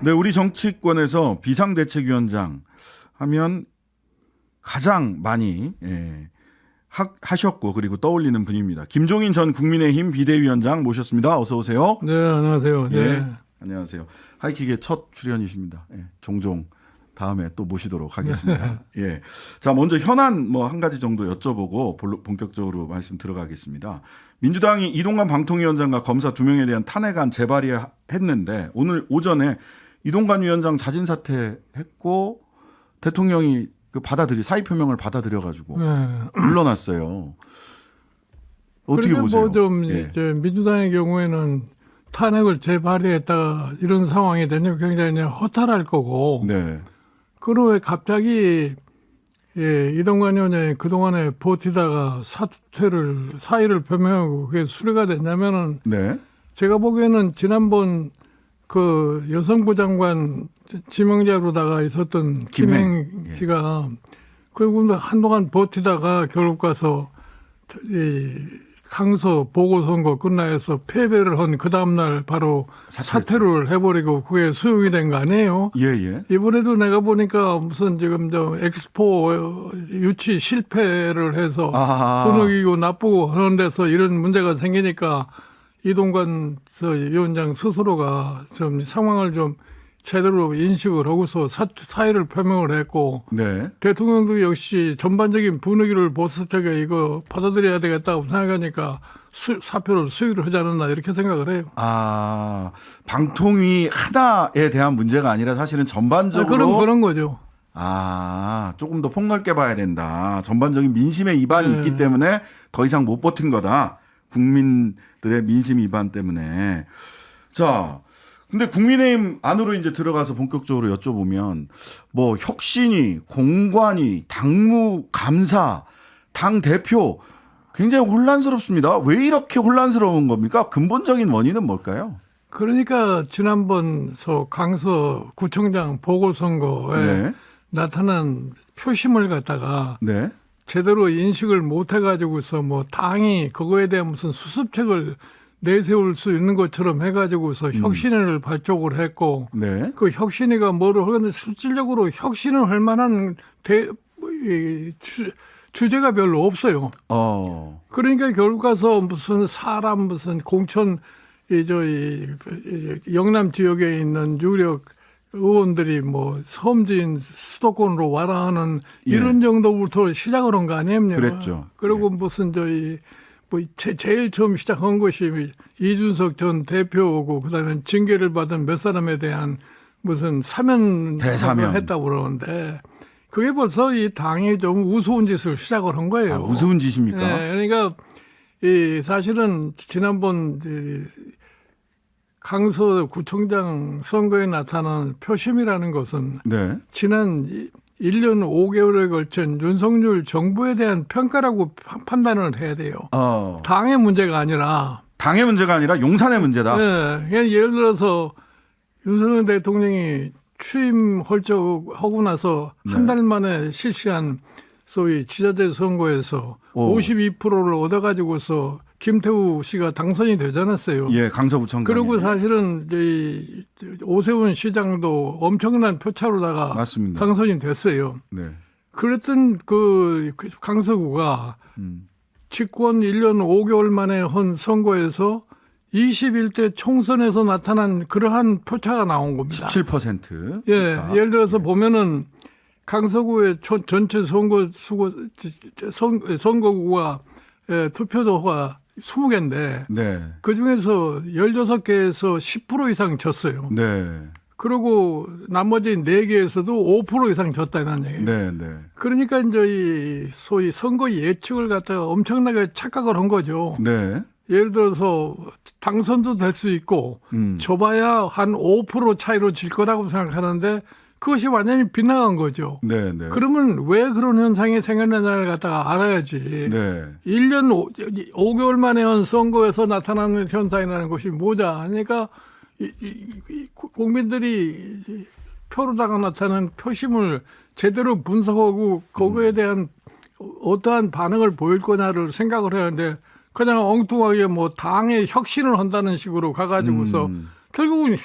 네, 우리 정치권에서 비상대책위원장 하면 가장 많이 하셨고 그리고 떠올리는 분입니다. 김종인 전 국민의힘 비대위원장 모셨습니다. 어서 오세요. 네, 안녕하세요. 예, 네. 안녕하세요. 하이킥의 첫 출연이십니다. 예, 종종 다음에 또 모시도록 하겠습니다. 예, 자 먼저 현안 뭐 한 가지 정도 여쭤보고 본격적으로 말씀 들어가겠습니다. 민주당이 이동관 방통위원장과 검사 2명에 대한 탄핵안 재발의했는데 오늘 오전에 이동관 위원장 자진 사퇴했고 대통령이 사의 표명을 받아들여가지고 네. 물러났어요. 어떻게 그러니까 보세요? 뭐좀 예. 민주당의 경우에는 탄핵을 재발의했다가 이런 상황이 되면 굉장히 허탈할 거고. 네. 그럼 왜 갑자기 이동관 위원장이 그동안에 버티다가 사의를 표명하고 그게 수리가 됐냐면은 네. 제가 보기에는 지난번 그 여성부 장관 지명자로다가 있었던 김행 씨가 그분도 한동안 버티다가 결국 가서 이 강서 보궐선거 끝나서 패배를 한 그 다음날 바로 사퇴를 해버리고 그게 수용이 된 거 아니에요? 예. 이번에도 내가 보니까 무슨 지금 엑스포 유치 실패를 해서 분위기고 나쁘고 하는 데서 이런 문제가 생기니까 이동관 위원장 스스로가 좀 상황을 좀 제대로 인식을 하고서 사의를 표명을 했고 네. 대통령도 역시 전반적인 분위기를 보스 쪽에 이거 받아들여야 되겠다고 생각하니까 사표를 수위를 하지 않았나 이렇게 생각을 해요. 방통위 하나에 대한 문제가 아니라 사실은 전반적으로 그런 거죠. 조금 더 폭넓게 봐야 된다. 전반적인 민심의 이반이 있기 때문에 더 이상 못 버틴 거다. 국민들의 민심 이반 때문에. 자, 근데 국민의힘 안으로 이제 들어가서 본격적으로 여쭤보면 뭐 혁신위, 공관위, 당무, 감사, 당 대표 굉장히 혼란스럽습니다. 왜 이렇게 혼란스러운 겁니까? 근본적인 원인은 뭘까요? 그러니까 지난번 강서 구청장 보궐선거에 나타난 표심을 갖다가 제대로 인식을 못 해가지고서 뭐 당이 그거에 대한 무슨 수습책을 내세울 수 있는 것처럼 해가지고서 혁신을 발족을 했고 그 혁신위가 뭐를 하는데 실질적으로 혁신을 할 만한 주제가 별로 없어요. 그러니까 결국 가서 무슨 공천 영남 지역에 있는 유력 의원들이 뭐 섬진 수도권으로 와라 하는 이런 정도부터 시작을 한 거 아니에요? 그랬죠. 그리고 무슨 제일 처음 시작한 것이 이준석 전 대표고 그다음에 징계를 받은 몇 사람에 대한 무슨 대사면 했다고 그러는데 그게 벌써 이 당이 좀 우스운 짓을 시작을 한 거예요. 우스운 짓입니까? 네, 그러니까 사실은 지난번 강서 구청장 선거에 나타난 표심이라는 것은 지난 1년 5개월에 걸친 윤석열 정부에 대한 평가라고 판단을 해야 돼요. 당의 문제가 아니라. 당의 문제가 아니라 용산의 문제다. 네. 예를 들어서 윤석열 대통령이 취임 하고 나서 한 달 만에 실시한 소위 지자체 선거에서 52%를 얻어가지고서 김태우 씨가 당선이 되지 않았어요. 예, 강서구청장. 그리고 사실은 오세훈 시장도 엄청난 표차로다가 당선이 됐어요. 그랬던 그 강서구가 집권 1년 5개월 만에 한 선거에서 21대 총선에서 나타난 그러한 표차가 나온 겁니다. 17%. 예, 예를 들어서 보면은 강서구의 전체 선거구가 투표도가 20개인데 그중에서 16개에서 10% 이상 졌어요. 그리고 나머지 4개에서도 5% 이상 졌다는 얘기예요. 그러니까 이제 소위 선거 예측을 갖다가 엄청나게 착각을 한 거죠. 예를 들어서 당선도 될 수 있고 져봐야 한 5% 차이로 질 거라고 생각하는데 그것이 완전히 빗나간 거죠. 그러면 왜 그런 현상이 생겼느냐를 갖다가 알아야지. 1년 5개월 만에 한 선거에서 나타나는 현상이라는 것이 뭐냐. 그러니까 국민들이 표로다가 나타나는 표심을 제대로 분석하고 거기에 대한 어떠한 반응을 보일 거냐를 생각을 해야 하는데 그냥 엉뚱하게 뭐 당의 혁신을 한다는 식으로 가가지고서 결국은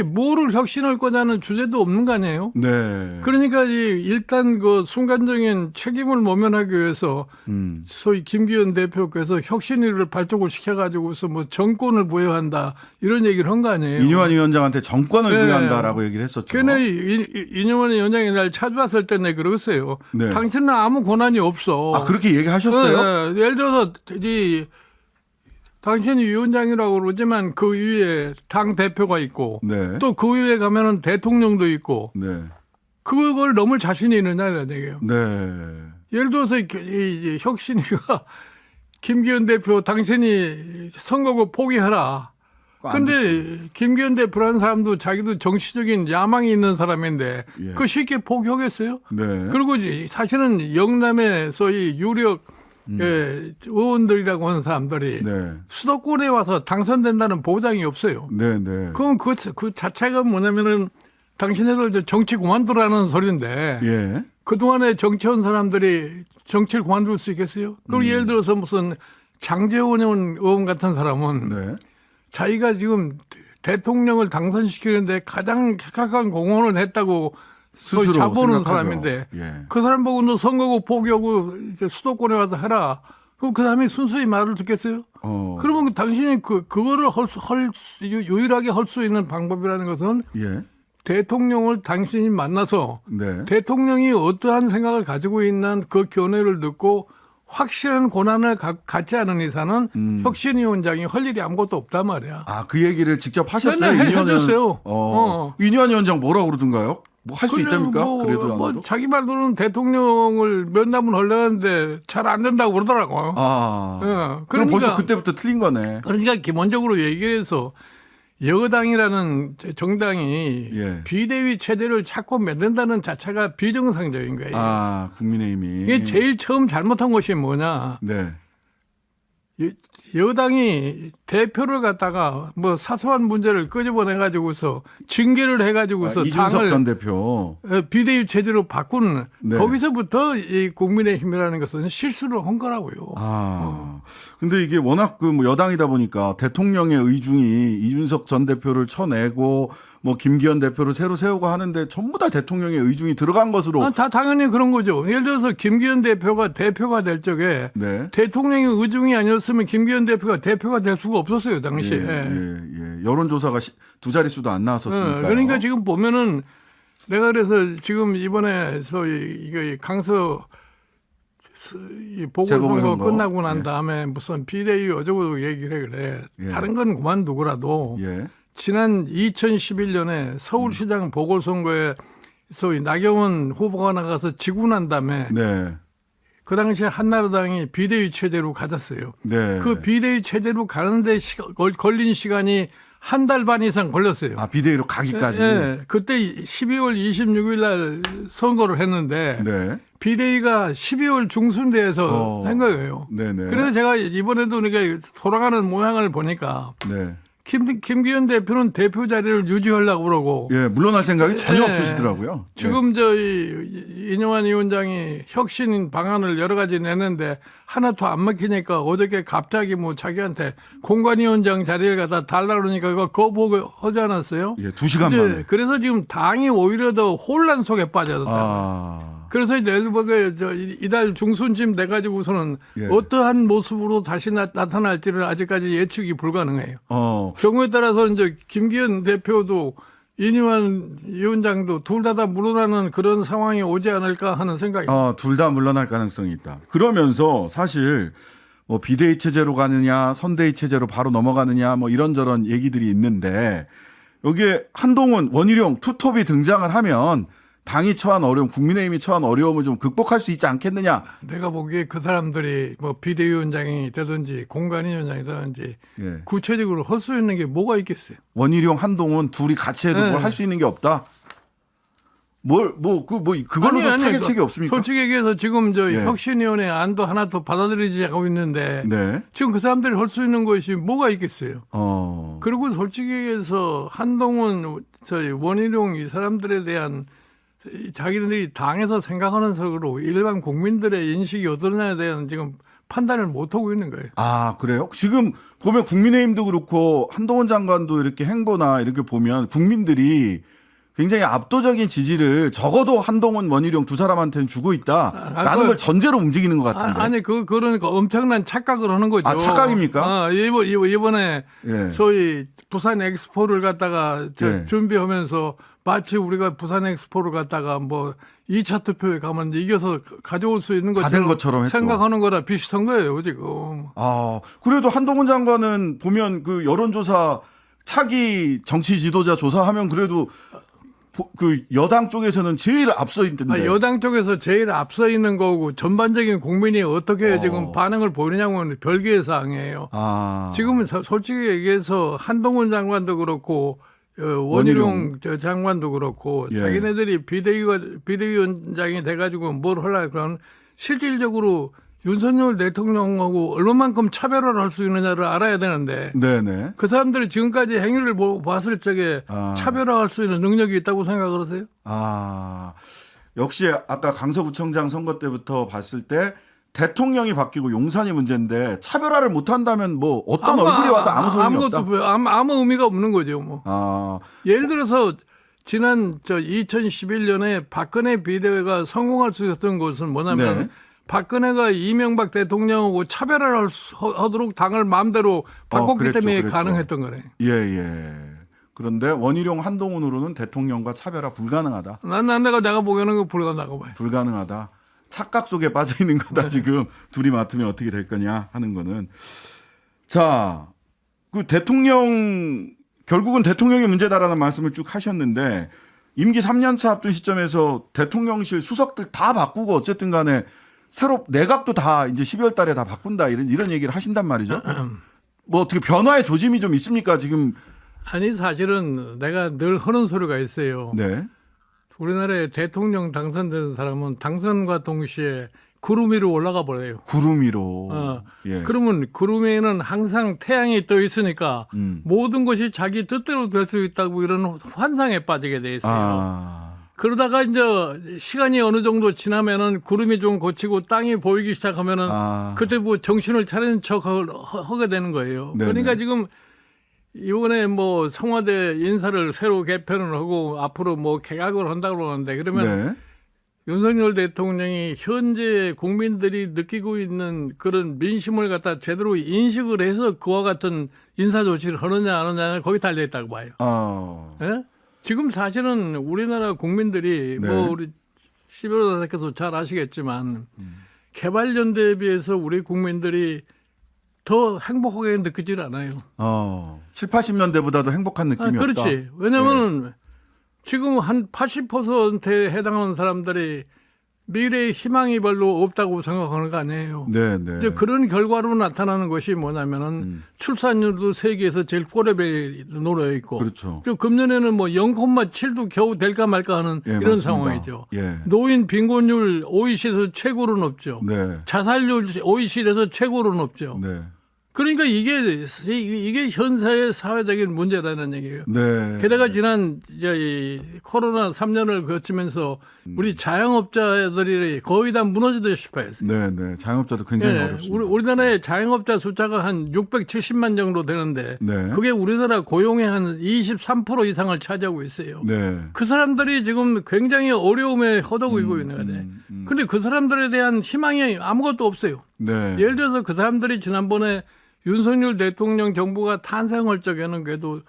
뭐를 혁신할 거냐는 주제도 없는 거 아니에요? 네. 그러니까 일단 그 순간적인 책임을 모면하기 위해서 소위 김기현 대표께서 혁신위를 발족을 시켜가지고서 뭐 정권을 부여한다 이런 얘기를 한 거 아니에요? 이뇨한 위원장한테 정권을 네. 부여한다라고 얘기를 했었죠. 걔네 이뇨한 위원장이 날 찾아왔을 때 내가 그러겠어요. 네. 당신은 아무 권한이 없어. 아, 그렇게 얘기하셨어요? 네. 예를 들어서 당신이 위원장이라고 그러지만 그 위에 당 대표가 있고 네. 또 그 위에 가면은 대통령도 있고 네. 그걸 넘을 자신이 있느냐는 얘기예요. 네. 예를 들어서 이 혁신이가 김기현 대표 당신이 선거구 포기하라. 근데 김기현 대표라는 사람도 자기도 정치적인 야망이 있는 사람인데 예. 그 쉽게 포기하겠어요? 네. 그리고 사실은 영남의 소위 유력 의원들이라고 하는 사람들이 네. 수도권에 와서 당선된다는 보장이 없어요. 네. 네. 그럼 그 자체가 뭐냐면은 당신네들 이제 정치 그만두라는 소리인데 예. 그동안에 정치한 사람들이 정치를 그만둘 수 있겠어요? 그리고 예를 들어서 무슨 장제원 의원 같은 사람은 네. 자기가 지금 대통령을 당선시키는데 가장 획악한 공헌을 했다고 스스로 자보는 생각하죠. 사람인데 예. 그 사람 보고 너 선거구 포기하고 이제 수도권에 와서 해라. 그럼 그 사람이 순수히 말을 듣겠어요? 그러면 당신이 그거를 유일하게 할 수 있는 방법이라는 것은 예. 대통령을 당신이 만나서 네. 대통령이 어떠한 생각을 가지고 있는 그 견해를 듣고 확실한 권한을 갖지 않은 이상은 혁신위원장이 할 일이 아무것도 없단 말이야. 아, 그 얘기를 직접 하셨어요? 네, 해줬어요. 이뇨한 위원장 뭐라고 그러던가요? 뭐 할 수 있답니까? 그래도 안 자기 말로는 대통령을 면담을 하려는데 잘 안 된다고 그러더라고요. 아. 예, 그럼 벌써 그때부터 틀린 거네. 그러니까 기본적으로 얘기를 해서 여당이라는 정당이 예. 비대위 체제를 자꾸 만든다는 자체가 비정상적인 거예요. 아, 국민의힘이. 이게 제일 처음 잘못한 것이 뭐냐. 네. 여당이 대표를 갖다가 뭐 사소한 문제를 끄집어내 가지고서 징계를 해 가지고서 이준석 전 대표 비대위 체제로 바꾼 네. 거기서부터 이 국민의힘이라는 것은 실수를 한 거라고요. 아. 근데 이게 워낙 그 뭐 여당이다 보니까 대통령의 의중이 이준석 전 대표를 쳐내고 뭐 김기현 대표를 새로 세우고 하는데 전부 다 대통령의 의중이 들어간 것으로. 다 당연히 그런 거죠. 예를 들어서 김기현 대표가 될 적에 네. 대통령의 의중이 아니었으면 김기현 대표가 될 수가 없었어요, 당시에. 예. 여론조사가 두 자릿수도 안 나왔었으니까. 그러니까 지금 보면은 내가 그래서 지금 이번에 이거 강서 이 보궐선거 끝나고 난 다음에 무슨 비대위 어쩌고 얘기를 해 그래. 예. 다른 건 그만두고라도 예. 지난 2011년에 서울시장 보궐선거에 소위 나경원 후보가 나가서 지고 난 다음에 네. 그 당시에 한나라당이 비대위 체제로 가졌어요. 네. 그 비대위 체제로 가는데 걸린 시간이 한 달 반 이상 걸렸어요. 아, 비대위로 가기까지. 네. 그때 12월 26일 날 선거를 했는데 네. 비대위가 12월 중순대에서 한 거예요. 네네. 그래서 제가 이번에도 우리가 돌아가는 모양을 보니까 네. 김기현 대표는 대표 자리를 유지하려고 그러고 예, 물러날 생각이 전혀 네. 없으시더라고요. 지금 이뇨한 위원장이 혁신 방안을 여러 가지 내는데 하나 더 안 먹히니까 어저께 갑자기 뭐 자기한테 공관위원장 자리를 갖다 달라 그러니까 그거 거부하지 않았어요? 예, 2시간 만에. 그래서 지금 당이 오히려 더 혼란 속에 빠졌다. 아. 그래서 내일보게 이달 중순쯤 돼 가지고서는 예. 어떠한 모습으로 다시 나타날지는 아직까지 예측이 불가능해요. 경우에 따라서 이제 김기현 대표도 이뇨한 위원장도 둘 다 물러나는 그런 상황이 오지 않을까 하는 생각이. 둘 다 물러날 가능성이 있다. 그러면서 사실 뭐 비대위 체제로 가느냐, 선대위 체제로 바로 넘어가느냐, 뭐 이런저런 얘기들이 있는데 여기에 한동훈, 원희룡, 투톱이 등장을 하면 당이 처한 어려움, 국민의힘이 처한 어려움을 좀 극복할 수 있지 않겠느냐. 내가 보기에 그 사람들이 뭐 비대위원장이 되든지 공관위원장이 되든지 예. 구체적으로 할 수 있는 게 뭐가 있겠어요? 원희룡, 한동훈 둘이 같이 해도 뭘 할 수 있는 게 없다. 그걸로 타겟책이 없습니까? 솔직히 얘기해서 지금 예. 혁신위원회 안도 하나 더 받아들이지 하고 있는데 네. 지금 그 사람들이 할 수 있는 것이 뭐가 있겠어요? 그리고 솔직히 얘기해서 한동훈, 원희룡 이 사람들에 대한 자기들이 당에서 생각하는 속으로 일반 국민들의 인식이 어떠냐에 대한 지금 판단을 못 하고 있는 거예요. 아, 그래요? 지금 보면 국민의힘도 그렇고 한동훈 장관도 이렇게 행보나 이렇게 보면 국민들이 굉장히 압도적인 지지를 적어도 한동훈, 원희룡 두 사람한테는 주고 있다라는 걸 전제로 움직이는 것 같은데. 아니 그러니까 엄청난 착각을 하는 거죠. 아, 착각입니까? 이번에 예. 소위 부산 엑스포를 갖다가 예. 준비하면서 마치 우리가 부산 엑스포를 갖다가 뭐 2차 투표에 가면 이겨서 가져올 수 있는 다 된 것처럼 했고. 생각하는 거라 비슷한 거예요 지금. 아, 그래도 한동훈 장관은 보면 그 여론조사 차기 정치 지도자 조사하면 그래도 그 여당 쪽에서는 제일 앞서 있던데. 여당 쪽에서 제일 앞서 있는 거고 전반적인 국민이 어떻게 지금 반응을 보이느냐고는 별개의 사항이에요. 아. 지금은 솔직히 얘기해서 한동훈 장관도 그렇고 원희룡 장관도 그렇고 예. 자기네들이 비대위원장이 돼가지고 뭘 하려고 그러면 실질적으로 윤석열 대통령하고 얼마만큼 차별화를 할 수 있느냐를 알아야 되는데 네네. 그 사람들이 지금까지 행위를 봤을 적에 차별화할 수 있는 능력이 있다고 생각을 하세요? 아, 역시 아까 강서구청장 선거 때부터 봤을 때 대통령이 바뀌고 용산이 문제인데 차별화를 못한다면 뭐 어떤 얼굴이 와도 아무 소용이 없다. 아무 의미가 없는 거죠. 뭐. 아, 예를 들어서 지난 2011년에 박근혜 비대위가 성공할 수 있었던 것은 뭐냐면 네. 박근혜가 이명박 대통령하고 차별화를 하도록 당을 마음대로 바꿨기 때문에 그랬죠. 가능했던 거네. 예. 그런데 원희룡 한동훈으로는 대통령과 차별화 불가능하다. 내가 보기에는 그 불가능하다고 봐요. 불가능하다. 착각 속에 빠져 있는 거다. 지금 둘이 맡으면 어떻게 될 거냐 하는 거는. 자, 그 결국은 대통령의 문제다라는 말씀을 쭉 하셨는데 임기 3년차 앞둔 시점에서 대통령실 수석들 다 바꾸고 어쨌든 간에 새로 내각도 다 이제 12월 달에 다 바꾼다 이런 얘기를 하신단 말이죠. 뭐 어떻게 변화의 조짐이 좀 있습니까 지금? 아니 사실은 내가 늘 하는 소리가 있어요. 네. 우리나라에 대통령 당선된 사람은 당선과 동시에 구름 위로 올라가 버려요. 구름 위로. 예. 그러면 구름 위에는 항상 태양이 떠 있으니까 모든 것이 자기 뜻대로 될 수 있다고 이런 환상에 빠지게 돼 있어요. 그러다가 이제 시간이 어느 정도 지나면은 구름이 좀 걷히고 땅이 보이기 시작하면은 그때 뭐 정신을 차리는 척 하게 되는 거예요. 네네. 그러니까 지금 이번에 뭐 청와대 인사를 새로 개편을 하고 앞으로 뭐 개각을 한다고 그러는데 그러면 네. 윤석열 대통령이 현재 국민들이 느끼고 있는 그런 민심을 갖다 제대로 인식을 해서 그와 같은 인사 조치를 하느냐 안 하느냐 거기 달려 있다고 봐요. 예? 지금 사실은 우리나라 국민들이 네. 뭐 우리 11월 다께서 잘 아시겠지만 개발연대에 비해서 우리 국민들이 더 행복하게 느끼질 않아요. 7, 80년대보다도 행복한 느낌이 없다. 그렇지. 왜냐하면 지금 한 80%에 해당하는 사람들이 미래의 희망이 별로 없다고 생각하는 거 아니에요. 네. 이제 그런 결과로 나타나는 것이 뭐냐면은 출산율도 세계에서 제일 꼬레벨에 놓여 있고, 그렇죠. 금년에는 뭐 0,7도 겨우 될까 말까 하는 이런 맞습니다. 상황이죠. 예. 노인 빈곤율 OECD에서 최고로 높죠. 네. 자살률 OECD에서 최고로 높죠. 네. 그러니까 이게 현재의 사회적인 문제라는 얘기예요. 네. 게다가 지난 이 코로나 3년을 거치면서 우리 자영업자들이 거의 다 무너지다시피 했어요. 네. 자영업자도 굉장히 어렵습니다. 우리나라의 자영업자 숫자가 한 670만 정도 되는데 네. 그게 우리나라 고용의 한 23% 이상을 차지하고 있어요. 네. 그 사람들이 지금 굉장히 어려움에 허덕이고 있는 거예요. 그런데 그 사람들에 대한 희망이 아무것도 없어요. 네. 예를 들어서 그 사람들이 지난번에 윤석열 대통령 정부가 탄생할 적에는 그래도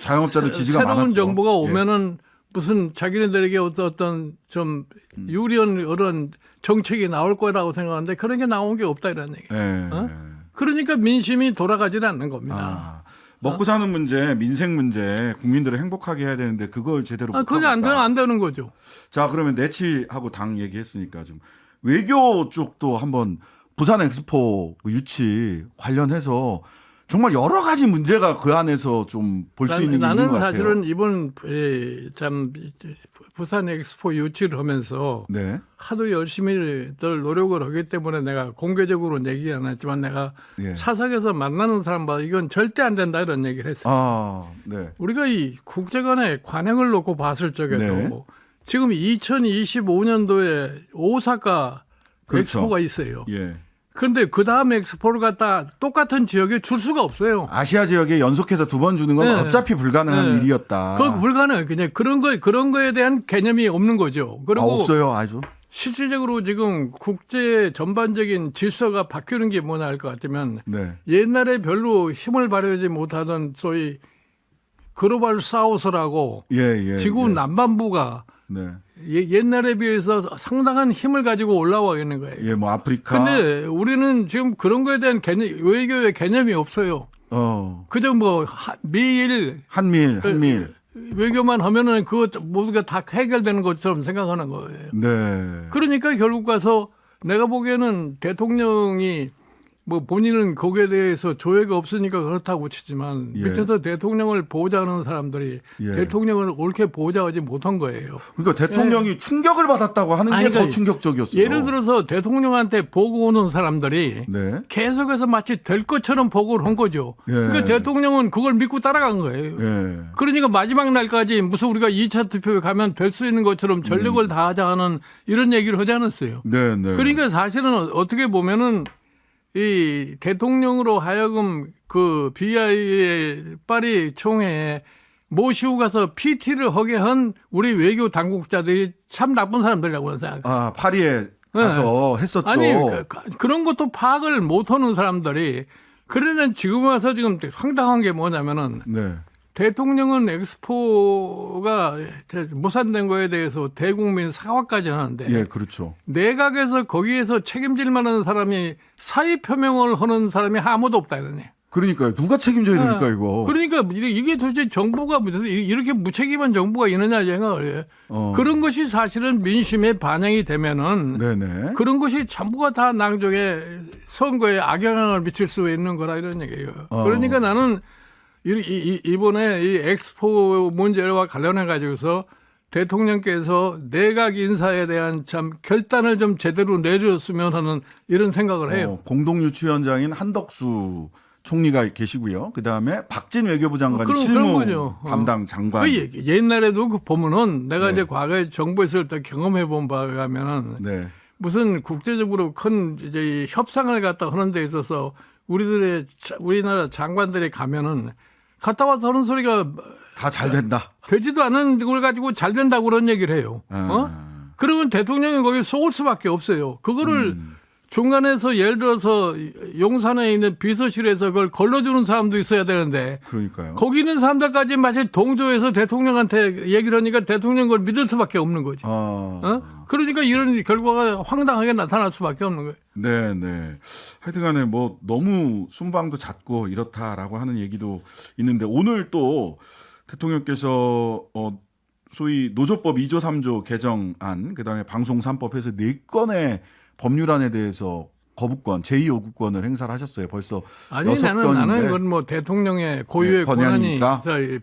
자영업자들 지지가 새로운 많았죠. 정부가 오면은 무슨 자기네들에게 어떤 좀 유리한 그런 정책이 나올 거라고 생각하는데 그런 게 나온 게 없다 이런 얘기예요. 네. 그러니까 민심이 돌아가지는 않는 겁니다. 먹고 사는 문제, 민생 문제, 국민들을 행복하게 해야 되는데 그걸 제대로 못 그게 하고 있다. 안 되는 거죠. 자, 그러면 내치하고 당 얘기했으니까 좀 외교 쪽도 한번 부산 엑스포 유치 관련해서 정말 여러 가지 문제가 그 안에서 좀 볼 수 있는 게 있는 것 같아요. 나는 사실은 이번 참 부산 엑스포 유치를 하면서 네. 하도 열심히 늘 노력을 하기 때문에 내가 공개적으로는 얘기 안 했지만 내가 사석에서 만나는 사람마다 이건 절대 안 된다 이런 얘기를 했어요. 네. 우리가 이 국제간의 관행을 놓고 봤을 적에도 지금 2025년도에 오사카 그렇죠. 엑스포가 있어요. 예. 근데 그 다음 엑스포를 갖다 똑같은 지역에 줄 수가 없어요. 아시아 지역에 연속해서 2번 주는 건 네. 어차피 불가능한 네. 일이었다. 그거 불가능해요. 그냥 그런 거에 대한 개념이 없는 거죠. 그리고 없어요, 아주. 실질적으로 지금 국제 전반적인 질서가 바뀌는 게 뭐냐 할 것 같으면 네. 옛날에 별로 힘을 발휘하지 못하던 소위 글로벌 사우스라고 지구 남반부가 네. 옛날에 비해서 상당한 힘을 가지고 올라와 있는 거예요. 예, 뭐 아프리카. 근데 우리는 지금 그런 거에 대한 외교의 개념이 없어요. 그저 뭐 미일 한밀. 외교만 하면은 그거 모두가 다 해결되는 것처럼 생각하는 거예요. 네. 그러니까 결국 가서 내가 보기에는 대통령이 뭐 본인은 거기에 대해서 조회가 없으니까 그렇다고 치지만 밑에서 대통령을 보호하는 사람들이 대통령을 옳게 보호하지 못한 거예요. 그러니까 대통령이 충격을 받았다고 하는 게 더 충격적이었어요. 예를 들어서 대통령한테 보고 오는 사람들이 계속해서 마치 될 것처럼 보고를 한 거죠. 그러니까 대통령은 그걸 믿고 따라간 거예요. 그러니까 마지막 날까지 무슨 우리가 2차 투표에 가면 될 수 있는 것처럼 전력을 다하자 하는 이런 얘기를 하지 않았어요. 그러니까 사실은 어떻게 보면은 이 대통령으로 하여금 그 BI의 파리 총회에 모시고 가서 PT를 하게 한 우리 외교 당국자들이 참 나쁜 사람들이라고 생각해요. 아, 파리에 가서 했었죠. 아니, 그런 것도 파악을 못하는 사람들이 그러는 지금 와서 지금 황당한 게 뭐냐면은 대통령은 엑스포가 무산된 거에 대해서 대국민 사과까지 하는데 그렇죠. 내각에서 거기에서 책임질 만한 사람이 사의 표명을 하는 사람이 아무도 없다 이러니. 그러니까요. 누가 책임져야 됩니까 이거. 그러니까 이게 도대체 정부가 이렇게 무책임한 정부가 있느냐 생각을 해요. 그런 것이 사실은 민심에 반영이 되면은 그런 것이 전부가 다 나중에 선거에 악영향을 미칠 수 있는 거라 이런 얘기예요. 그러니까 나는 이번에 이 엑스포 문제와 관련해 가지고서 대통령께서 내각 인사에 대한 참 결단을 좀 제대로 내렸으면 하는 이런 생각을 해요. 공동유치위원장인 한덕수 총리가 계시고요. 그다음에 박진 외교부 장관이 실무 담당 장관. 옛날에도 그 보면은 내가 이제 과거에 정부에 있을 때 경험해 본 바에 가면은 무슨 국제적으로 큰 이제 협상을 갖다 하는 데 있어서 우리나라 장관들이 가면은 갔다 와서 하는 소리가 다 잘 된다. 되지도 않은 걸 가지고 잘 된다고 그런 얘기를 해요. 그러면 대통령이 거기 쏘을 수밖에 없어요. 그거를 중간에서 예를 들어서 용산에 있는 비서실에서 그걸 걸러주는 사람도 있어야 되는데 그러니까요. 거기 있는 사람들까지 마치 동조해서 대통령한테 얘기를 하니까 대통령 그걸 믿을 수밖에 없는 거죠. 그러니까 이런 결과가 황당하게 나타날 수밖에 없는 거예요. 네. 하여튼간에 뭐 너무 순방도 잦고 이렇다라고 하는 얘기도 있는데 오늘 또 대통령께서 소위 노조법 2조 3조 개정안 그다음에 방송 3법 해서 4건의 법률안에 대해서 거부권, 제2요구권을 행사를 하셨어요. 벌써 6건인데. 나는 그건 뭐 대통령의 고유의 권한이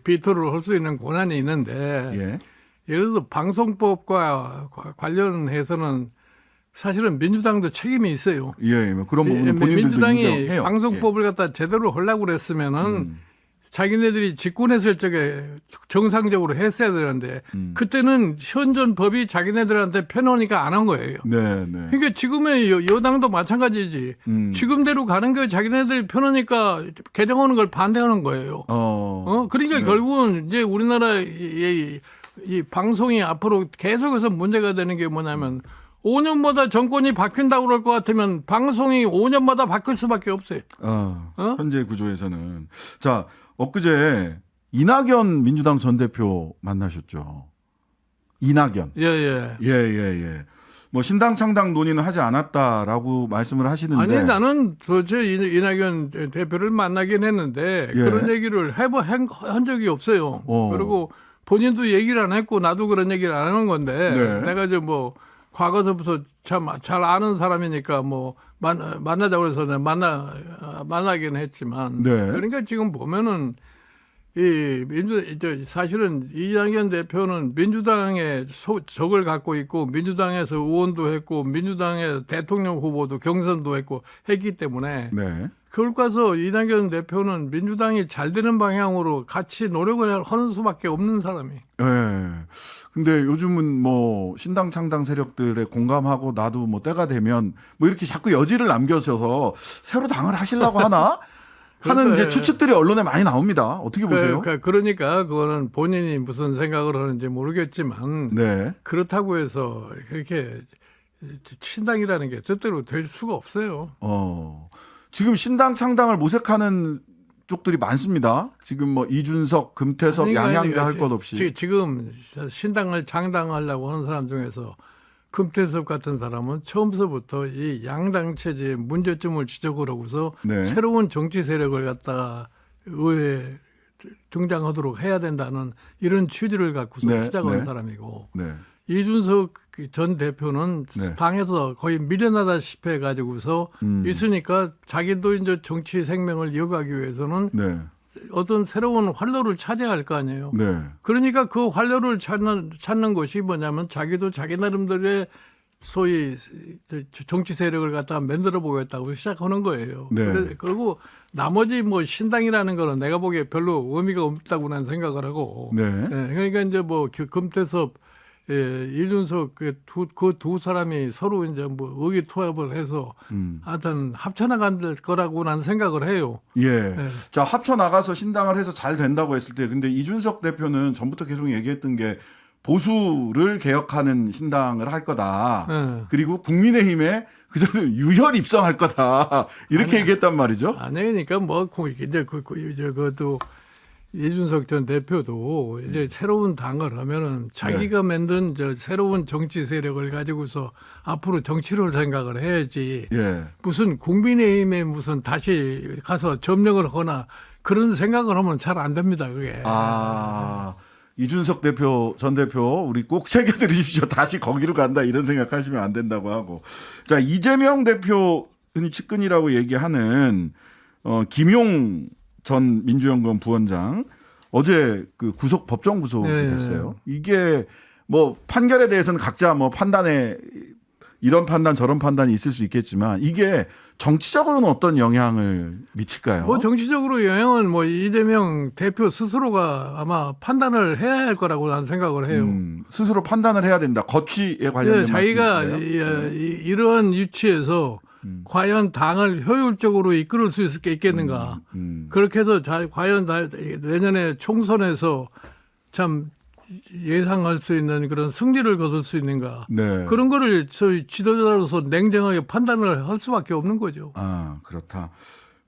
비토를 할 수 있는 권한이 있는데 예를 들어 방송법과 관련해서는 사실은 민주당도 책임이 있어요. 뭐 그런 부분은 본인들도 민주당이 인정해요. 방송법을 갖다 제대로 하려고 그랬으면은 자기네들이 집권했을 적에 정상적으로 했어야 되는데 그때는 현존법이 자기네들한테 편하니까 안 한 거예요. 그러니까 지금의 여당도 마찬가지지. 지금대로 가는 게 자기네들이 편하니까 개정하는 걸 반대하는 거예요. 그러니까 결국은 이제 우리나라 이 방송이 앞으로 계속해서 문제가 되는 게 뭐냐면 5년마다 정권이 바뀐다고 그럴 것 같으면 방송이 5년마다 바뀔 수밖에 없어요. 현재 구조에서는. 자, 엊그제 이낙연 민주당 전 대표 만나셨죠. 이낙연. 뭐 신당 창당 논의는 하지 않았다라고 말씀을 하시는데. 아니 나는 도대체 이낙연 대표를 만나긴 했는데 그런 얘기를 한 적이 없어요. 그리고 본인도 얘기를 안 했고 나도 그런 얘기를 안 하는 건데 내가 이제 뭐 과거서부터 참 잘 아는 사람이니까 뭐 만나자고 해서 만나긴 했지만 그러니까 지금 보면은 사실은 이낙연 대표는 민주당의 적을 갖고 있고 민주당에서 의원도 했고 민주당의 대통령 후보도 경선도 했고 했기 때문에 그걸 가서 이낙연 대표는 민주당이 잘 되는 방향으로 같이 노력을 하는 수밖에 없는 사람이에요. 근데 요즘은 뭐 신당 창당 세력들의 공감하고 나도 뭐 때가 되면 뭐 이렇게 자꾸 여지를 남겨셔서 새로 당을 하시려고 하나 하는 이제 추측들이 언론에 많이 나옵니다. 어떻게 보세요? 그러니까 그거는 본인이 무슨 생각을 하는지 모르겠지만 네. 그렇다고 해서 그렇게 신당이라는 게 뜻대로 될 수가 없어요. 지금 신당 창당을 모색하는 쪽들이 많습니다. 지금 뭐 이준석, 금태섭, 양양자 할 것 없이. 지금 신당을 창당하려고 하는 사람 중에서 금태섭 같은 사람은 처음서부터 이 양당 체제의 문제점을 지적을 하고서 네. 새로운 정치 세력을 갖다가 의회에 등장하도록 해야 된다는 이런 취지를 갖고서 네. 시작한 네. 사람이고 네. 이준석 전 대표는 네. 당에서 거의 밀려나다시피 해가지고서 있으니까 자기도 이제 정치 생명을 이어가기 위해서는 네. 어떤 새로운 활로를 찾아야 할 거 아니에요. 네. 그러니까 그 활로를 찾는 것이 뭐냐면 자기도 자기 나름대로의 소위 정치 세력을 갖다가 만들어 보겠다고 시작하는 거예요. 네. 그리고 나머지 뭐 신당이라는 거는 내가 보기에 별로 의미가 없다고 난 생각을 하고. 네. 그러니까 이제 뭐 금태섭, 이준석 그 두 사람이 서로 이제 뭐 의기투합을 해서 하여튼 합쳐나갈 거라고 난 생각을 해요. 예. 자, 합쳐 나가서 신당을 해서 잘 된다고 했을 때, 근데 이준석 대표는 전부터 계속 얘기했던 게 보수를 개혁하는 신당을 할 거다. 그리고 국민의힘에 그 정도 유혈 입성할 거다. 이렇게 얘기했단 말이죠. 아니, 그러니까 뭐 이제 그것도 이준석 전 대표도 이제 새로운 당을 하면은 자기가 만든 저 새로운 정치 세력을 가지고서 앞으로 정치를 생각을 해야지. 예. 무슨 국민의힘에 무슨 다시 가서 점령을 하거나 그런 생각을 하면 잘 안 됩니다, 그게. 이준석 대표, 전 대표, 우리 꼭 새겨드리십시오. 다시 거기로 간다. 이런 생각하시면 안 된다고 하고. 자, 이재명 대표 흔히 측근이라고 얘기하는 김용 전 민주연구원 부원장 어제 그 법정 구속이 됐어요. 이게 뭐 판결에 대해서는 각자 뭐 판단에 이런 판단 저런 판단이 있을 수 있겠지만 이게 정치적으로는 어떤 영향을 미칠까요? 뭐 정치적으로 영향은 뭐 이재명 대표 스스로가 아마 판단을 해야 할 거라고 난 생각을 해요. 스스로 판단을 해야 된다. 거취에 관련된 자기가 말씀이신가요? 이러한 위치에서 과연 당을 효율적으로 이끌을 수 있겠는가. 그렇게 해서 과연 내년에 총선에서 참 예상할 수 있는 그런 승리를 거둘 수 있는가. 네. 그런 거를 저희 지도자로서 냉정하게 판단을 할 수밖에 없는 거죠. 그렇다.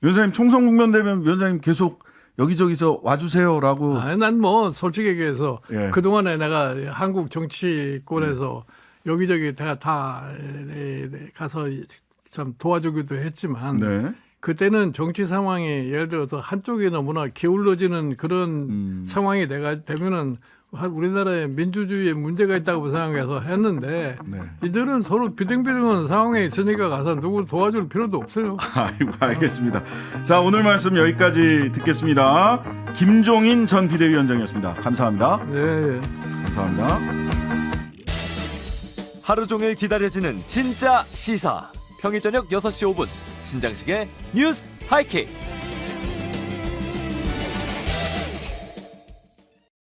위원장님 총선 국면 되면 위원장님 계속 여기저기서 와주세요라고. 난 뭐 솔직히 얘기해서 예. 그동안에 내가 한국 정치권에서 여기저기 내가 다 가서 참 도와주기도 했지만 네. 그때는 정치 상황이 예를 들어서 한쪽이 너무나 기울어지는 그런 상황이 내가 되면은 우리나라에 민주주의에 문제가 있다고 생각해서 했는데 네. 이들은 서로 비등비등한 상황에 있으니까 가서 누구를 도와줄 필요도 없어요. 아이고, 알겠습니다. 자, 오늘 말씀 여기까지 듣겠습니다. 김종인 전 비대위원장이었습니다. 감사합니다. 네. 감사합니다. 하루 종일 기다려지는 진짜 시사. 평일 저녁 6시 5분 신장식의 뉴스 하이킥.